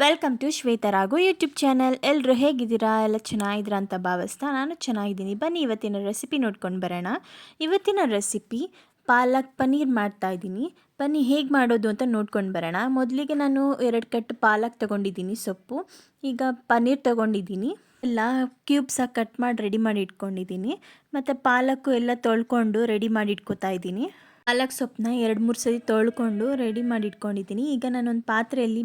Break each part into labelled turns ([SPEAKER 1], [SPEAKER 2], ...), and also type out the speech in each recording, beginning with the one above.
[SPEAKER 1] Welcome to Shwetaragu YouTube channel. ಎಲ್ಲರೂ ಹೇಗಿದ್ದೀರಾ? ಎಲ್ಲ ಚೆನ್ನಾಗಿದ್ದೀರಾ ಅಂತ ಭಾವಿಸ್ತಾ ನಾನು ಚೆನ್ನಾಗಿದ್ದೀನಿ. ಬನ್ನಿ ಇವತ್ತಿನ ರೆಸಿಪಿ ನೋಡ್ಕೊಂಡು ಬರೋಣ. ಇವತ್ತಿನ ರೆಸಿಪಿ ಪಾಲಕ್ ಪನ್ನೀರ್ ಮಾಡ್ತಾಯಿದ್ದೀನಿ. ಬನ್ನಿ ಹೇಗೆ ಮಾಡೋದು ಅಂತ ನೋಡ್ಕೊಂಡು ಬರೋಣ. ಮೊದಲಿಗೆ ನಾನು 2 ಕಟ್ ಪಾಲಕ್ ತೊಗೊಂಡಿದ್ದೀನಿ ಸೊಪ್ಪು. ಈಗ ಪನ್ನೀರ್ ತೊಗೊಂಡಿದ್ದೀನಿ. ಎಲ್ಲ ಕ್ಯೂಬ್ಸಾಗಿ ಕಟ್ ಮಾಡಿ ರೆಡಿ ಮಾಡಿ ಇಟ್ಕೊಂಡಿದ್ದೀನಿ. ಮತ್ತು ಪಾಲಕ್ಕು ಎಲ್ಲ ತೊಳ್ಕೊಂಡು ರೆಡಿ ಮಾಡಿ ಇಟ್ಕೊತಾ ಇದ್ದೀನಿ. ಪಾಲಕ್ ಸೊಪ್ಪನ್ನ 2-3 ಸರಿ ತೊಳ್ಕೊಂಡು ರೆಡಿ ಮಾಡಿ ಇಟ್ಕೊಂಡಿದ್ದೀನಿ. ಈಗ ನಾನೊಂದು ಪಾತ್ರೆಯಲ್ಲಿ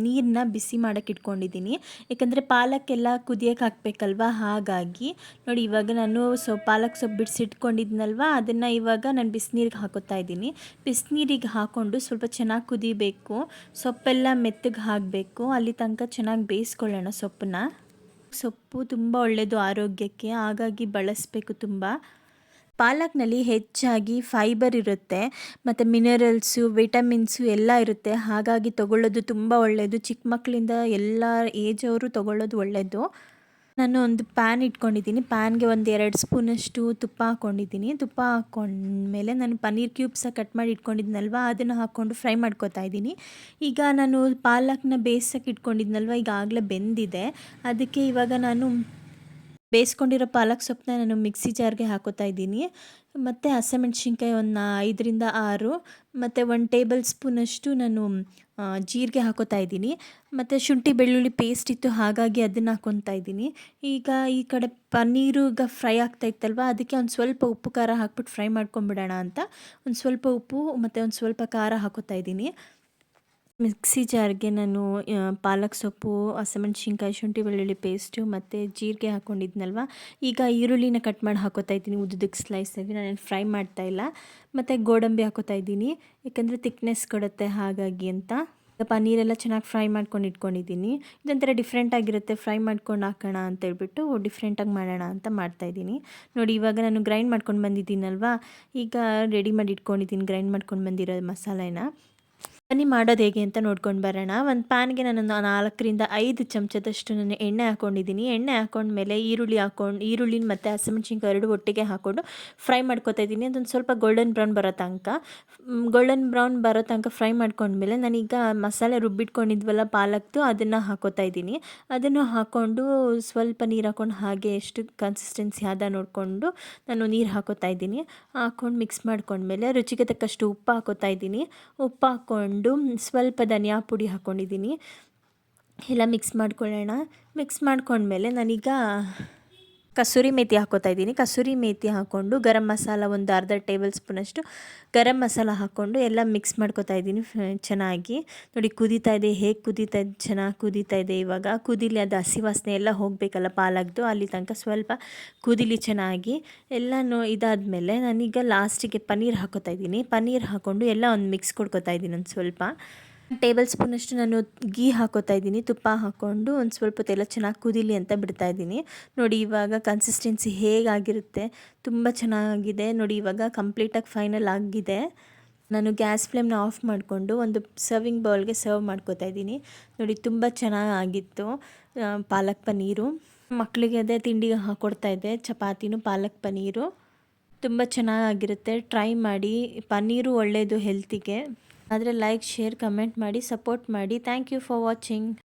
[SPEAKER 1] ನೀರನ್ನ ಬಿಸಿ ಮಾಡೋಕ್ಕೆ ಇಟ್ಕೊಂಡಿದ್ದೀನಿ. ಯಾಕಂದರೆ ಪಾಲಕ್ಕೆಲ್ಲ ಕುದಿಯೋಕ್ಕೆ ಹಾಕಬೇಕಲ್ವ, ಹಾಗಾಗಿ ನೋಡಿ ಇವಾಗ ನಾನು ಪಾಲಕ್ ಸೊಪ್ಪು ಬಿಡಿಸಿಟ್ಕೊಂಡಿದ್ನಲ್ವ, ಅದನ್ನು ಇವಾಗ ನಾನು ಬಿಸಿನೀರಿಗೆ ಹಾಕೋತಾ ಇದ್ದೀನಿ. ಬಿಸಿನೀರಿಗೆ ಹಾಕ್ಕೊಂಡು ಸ್ವಲ್ಪ ಚೆನ್ನಾಗಿ ಕುದಿಬೇಕು, ಸೊಪ್ಪೆಲ್ಲ ಮೆತ್ತಗೆ ಹಾಕಬೇಕು. ಅಲ್ಲಿ ತನಕ ಚೆನ್ನಾಗಿ ಬೇಯಿಸ್ಕೊಳ್ಳೋಣ ಸೊಪ್ಪನ್ನ. ಸೊಪ್ಪು ತುಂಬ ಒಳ್ಳೆಯದು ಆರೋಗ್ಯಕ್ಕೆ, ಹಾಗಾಗಿ ಬಳಸಬೇಕು ತುಂಬ. ಪಾಲಕ್ನಲ್ಲಿ ಹೆಚ್ಚಾಗಿ ಫೈಬರ್ ಇರುತ್ತೆ ಮತ್ತು ಮಿನರಲ್ಸು, ವಿಟಮಿನ್ಸು ಎಲ್ಲ ಇರುತ್ತೆ. ಹಾಗಾಗಿ ತೊಗೊಳ್ಳೋದು ತುಂಬ ಒಳ್ಳೆಯದು. ಚಿಕ್ಕ ಮಕ್ಕಳಿಂದ ಎಲ್ಲ ಏಜ್ ಅವರು ತೊಗೊಳ್ಳೋದು ಒಳ್ಳೆಯದು. ನಾನು ಒಂದು ಪ್ಯಾನ್ ಇಟ್ಕೊಂಡಿದ್ದೀನಿ. ಪ್ಯಾನ್ಗೆ ಒಂದು 2 ಸ್ಪೂನಷ್ಟು ತುಪ್ಪ ಹಾಕ್ಕೊಂಡಿದ್ದೀನಿ. ತುಪ್ಪ ಹಾಕ್ಕೊಂಡ್ಮೇಲೆ ನಾನು ಪನ್ನೀರ್ ಕ್ಯೂಬ್ಸಾಗಿ ಕಟ್ ಮಾಡಿ ಇಟ್ಕೊಂಡಿದ್ನಲ್ವ, ಅದನ್ನು ಹಾಕ್ಕೊಂಡು ಫ್ರೈ ಮಾಡ್ಕೊತಾ ಇದ್ದೀನಿ. ಈಗ ನಾನು ಪಾಲಕ್ನ ಬೇಯಿಸೋಕೆ ಇಟ್ಕೊಂಡಿದ್ನಲ್ವ, ಈಗಾಗಲೇ ಬೆಂದಿದೆ. ಅದಕ್ಕೆ ಇವಾಗ ನಾನು ಬೇಯಿಸ್ಕೊಂಡಿರೋ ಪಾಲಕ್ ಸೊಪ್ಪನ್ನ ನಾನು ಮಿಕ್ಸಿ ಜಾರ್ಗೆ ಹಾಕೋತಾ ಇದ್ದೀನಿ. ಮತ್ತು ಹಸಿಮೆಣ್ಸಿನ್ಕಾಯಿ ಒಂದು 5-6 ಮತ್ತು 1 ಟೇಬಲ್ ಸ್ಪೂನಷ್ಟು ನಾನು ಜೀರಿಗೆ ಹಾಕೋತಾ ಇದ್ದೀನಿ. ಮತ್ತು ಶುಂಠಿ ಬೆಳ್ಳುಳ್ಳಿ ಪೇಸ್ಟ್ ಇತ್ತು, ಹಾಗಾಗಿ ಅದನ್ನು ಹಾಕ್ಕೊತಾ ಇದ್ದೀನಿ. ಈಗ ಈ ಕಡೆ ಪನ್ನೀರು ಈಗ ಫ್ರೈ ಆಗ್ತಾ ಇತ್ತಲ್ವ, ಅದಕ್ಕೆ ಒಂದು ಸ್ವಲ್ಪ ಉಪ್ಪು ಖಾರ ಹಾಕ್ಬಿಟ್ಟು ಫ್ರೈ ಮಾಡ್ಕೊಂಬಿಡೋಣ ಅಂತ ಒಂದು ಸ್ವಲ್ಪ ಉಪ್ಪು ಮತ್ತು ಒಂದು ಸ್ವಲ್ಪ ಖಾರ ಹಾಕೋತಾ ಇದ್ದೀನಿ. ಮಿಕ್ಸಿ ಜಾರ್ಗೆ ನಾನು ಪಾಲಕ್ ಸೊಪ್ಪು, ಹಸಿಮೆಣ್ಸಿನ್ಕಾಯಿ, ಶುಂಠಿ ಬೆಳ್ಳುಳ್ಳಿ ಪೇಸ್ಟು ಮತ್ತು ಜೀರಿಗೆ ಹಾಕ್ಕೊಂಡಿದ್ನಲ್ವ, ಈಗ ಈರುಳ್ಳಿನ ಕಟ್ ಮಾಡಿ ಹಾಕೋತಾ ಇದ್ದೀನಿ ಉದ್ದುದಕ್ಕೆ ಸ್ಲೈಸಾಗಿ. ನಾನೇನು ಫ್ರೈ ಮಾಡ್ತಾಯಿಲ್ಲ. ಮತ್ತು ಗೋಡಂಬಿ ಹಾಕೋತಾ ಇದ್ದೀನಿ, ಯಾಕಂದರೆ ತಿಕ್ನೆಸ್ ಕೊಡುತ್ತೆ ಹಾಗಾಗಿ ಅಂತ. ಪನ್ನೀರೆಲ್ಲ ಚೆನ್ನಾಗಿ ಫ್ರೈ ಮಾಡ್ಕೊಂಡು ಇಟ್ಕೊಂಡಿದ್ದೀನಿ. ಇದೊಂಥರ ಡಿಫ್ರೆಂಟಾಗಿರುತ್ತೆ, ಫ್ರೈ ಮಾಡ್ಕೊಂಡು ಹಾಕೋಣ ಅಂತೇಳ್ಬಿಟ್ಟು ಡಿಫ್ರೆಂಟಾಗಿ ಮಾಡೋಣ ಅಂತ ಮಾಡ್ತಾಯಿದ್ದೀನಿ. ನೋಡಿ ಇವಾಗ ನಾನು ಗ್ರೈಂಡ್ ಮಾಡ್ಕೊಂಡು ಬಂದಿದ್ದೀನಲ್ವ, ಈಗ ರೆಡಿ ಮಾಡಿ ಇಟ್ಕೊಂಡಿದ್ದೀನಿ ಗ್ರೈಂಡ್ ಮಾಡ್ಕೊಂಡು ಬಂದಿರೋ ಮಸಾಲೆನ. ಬನ್ನಿ ಮಾಡೋದು ಹೇಗೆ ಅಂತ ನೋಡ್ಕೊಂಡು ಬರೋಣ. ಒಂದು ಪ್ಯಾನ್ಗೆ ನಾನು 4-5 ಚಮಚದಷ್ಟು ನಾನು ಎಣ್ಣೆ ಹಾಕ್ಕೊಂಡಿದ್ದೀನಿ. ಎಣ್ಣೆ ಹಾಕ್ಕೊಂಡ್ಮೇಲೆ ಈರುಳ್ಳಿನ ಮತ್ತು ಹಸಿಮೆಣ್ಸಿನ್ಕಾಯಿ 2 ಒಟ್ಟಿಗೆ ಹಾಕ್ಕೊಂಡು ಫ್ರೈ ಮಾಡ್ಕೊತಾ ಇದ್ದೀನಿ. ಅದೊಂದು ಸ್ವಲ್ಪ ಗೋಲ್ಡನ್ ಬ್ರೌನ್ ಬರೋ ತನಕ ಫ್ರೈ ಮಾಡ್ಕೊಂಡ್ಮೇಲೆ ನಾನೀಗ ಮಸಾಲೆ ರುಬ್ಬಿಟ್ಕೊಂಡಿದ್ವಲ್ಲ ಪಾಲಕ್ದು, ಅದನ್ನು ಹಾಕೋತಾ ಇದ್ದೀನಿ. ಅದನ್ನು ಹಾಕ್ಕೊಂಡು ಸ್ವಲ್ಪ ನೀರು ಹಾಕ್ಕೊಂಡು ಹಾಗೆ ಎಷ್ಟು ಕನ್ಸಿಸ್ಟೆನ್ಸಿ ಆದ ನೋಡಿಕೊಂಡು ನಾನು ನೀರು ಹಾಕೋತಾ ಇದ್ದೀನಿ. ಹಾಕ್ಕೊಂಡು ಮಿಕ್ಸ್ ಮಾಡ್ಕೊಂಡ್ಮೇಲೆ ರುಚಿಗೆ ತಕ್ಕಷ್ಟು ಉಪ್ಪು ಹಾಕೋತಾ ಇದ್ದೀನಿ. ಉಪ್ಪು ಹಾಕ್ಕೊಂಡು ಸ್ವಲ್ಪ ಧನಿಯಾ ಪುಡಿ ಹಾಕ್ಕೊಂಡಿದ್ದೀನಿ. ಎಲ್ಲ ಮಿಕ್ಸ್ ಮಾಡ್ಕೊಳ್ಳೋಣ. ಮಿಕ್ಸ್ ಮಾಡ್ಕೊಂಡ್ಮೇಲೆ ನಾನೀಗ ಕಸೂರಿ ಮೇಥಿ ಹಾಕ್ಕೋತಾ ಇದ್ದೀನಿ. ಕಸೂರಿ ಮೇಥಿ ಹಾಕ್ಕೊಂಡು ಗರಂ ಮಸಾಲ ಒಂದು ಅರ್ಧ ಟೇಬಲ್ ಸ್ಪೂನಷ್ಟು ಗರಂ ಮಸಾಲ ಹಾಕ್ಕೊಂಡು ಎಲ್ಲ ಮಿಕ್ಸ್ ಮಾಡ್ಕೋತಾ ಇದ್ದೀನಿ ಚೆನ್ನಾಗಿ. ನೋಡಿ ಕುದೀತಾ ಇದೆ, ಹೇಗೆ ಕುದೀತಾ ಇದೆ, ಚೆನ್ನಾಗಿ ಕುದೀತಾ ಇದೆ. ಇವಾಗ ಕುದೀಲಿ, ಅದು ಹಸಿ ವಾಸನೆ ಎಲ್ಲ ಹೋಗಬೇಕಲ್ಲ ಪಾಲಕ್ದು, ಅಲ್ಲಿ ತನಕ ಸ್ವಲ್ಪ ಕುದೀಲಿ ಚೆನ್ನಾಗಿ. ಎಲ್ಲನೂ ಇದಾದಮೇಲೆ ನಾನೀಗ ಲಾಸ್ಟಿಗೆ ಪನ್ನೀರ್ ಹಾಕೋತಾ ಇದ್ದೀನಿ. ಪನ್ನೀರ್ ಹಾಕ್ಕೊಂಡು ಎಲ್ಲ ಒಂದು ಮಿಕ್ಸ್ ಕೊಡ್ಕೋತಾ ಇದ್ದೀನಿ. ಒಂದು ಸ್ವಲ್ಪ ಟೇಬಲ್ ಸ್ಪೂನಷ್ಟು ನಾನು ಗೀ ಹಾಕೋತಾ ಇದ್ದೀನಿ. ತುಪ್ಪ ಹಾಕ್ಕೊಂಡು ಒಂದು ಸ್ವಲ್ಪ ಹೊತ್ತೆಲ್ಲ ಚೆನ್ನಾಗಿ ಕುದೀಲಿ ಅಂತ ಬಿಡ್ತಾಯಿದ್ದೀನಿ. ನೋಡಿ ಇವಾಗ ಕನ್ಸಿಸ್ಟೆನ್ಸಿ ಹೇಗಾಗಿರುತ್ತೆ, ತುಂಬ ಚೆನ್ನಾಗಿದೆ. ನೋಡಿ ಇವಾಗ ಕಂಪ್ಲೀಟಾಗಿ ಫೈನಲ್ ಆಗಿದೆ. ನಾನು ಗ್ಯಾಸ್ ಫ್ಲೇಮ್ನ ಆಫ್ ಮಾಡಿಕೊಂಡು ಒಂದು ಸರ್ವಿಂಗ್ ಬೌಲ್ಗೆ ಸರ್ವ್ ಮಾಡ್ಕೋತಾ ಇದ್ದೀನಿ. ನೋಡಿ ತುಂಬ ಚೆನ್ನಾಗಿತ್ತು ಪಾಲಕ್ ಪನ್ನೀರು. ಮಕ್ಕಳಿಗೆ ಅದೇ ತಿಂಡಿಗೆ ಹಾಕ್ಕೊಡ್ತಾ ಇದ್ದೆ, ಚಪಾತಿನೂ ಪಾಲಕ್ ಪನ್ನೀರು. ತುಂಬ ಚೆನ್ನಾಗಿರುತ್ತೆ, ಟ್ರೈ ಮಾಡಿ. ಪನ್ನೀರು ಒಳ್ಳೆಯದು ಹೆಲ್ತಿಗೆ. ಆದರೆ ಲೈಕ್, ಶೇರ್, ಕಮೆಂಟ್ ಮಾಡಿ, ಸಪೋರ್ಟ್ ಮಾಡಿ. Thank you for watching.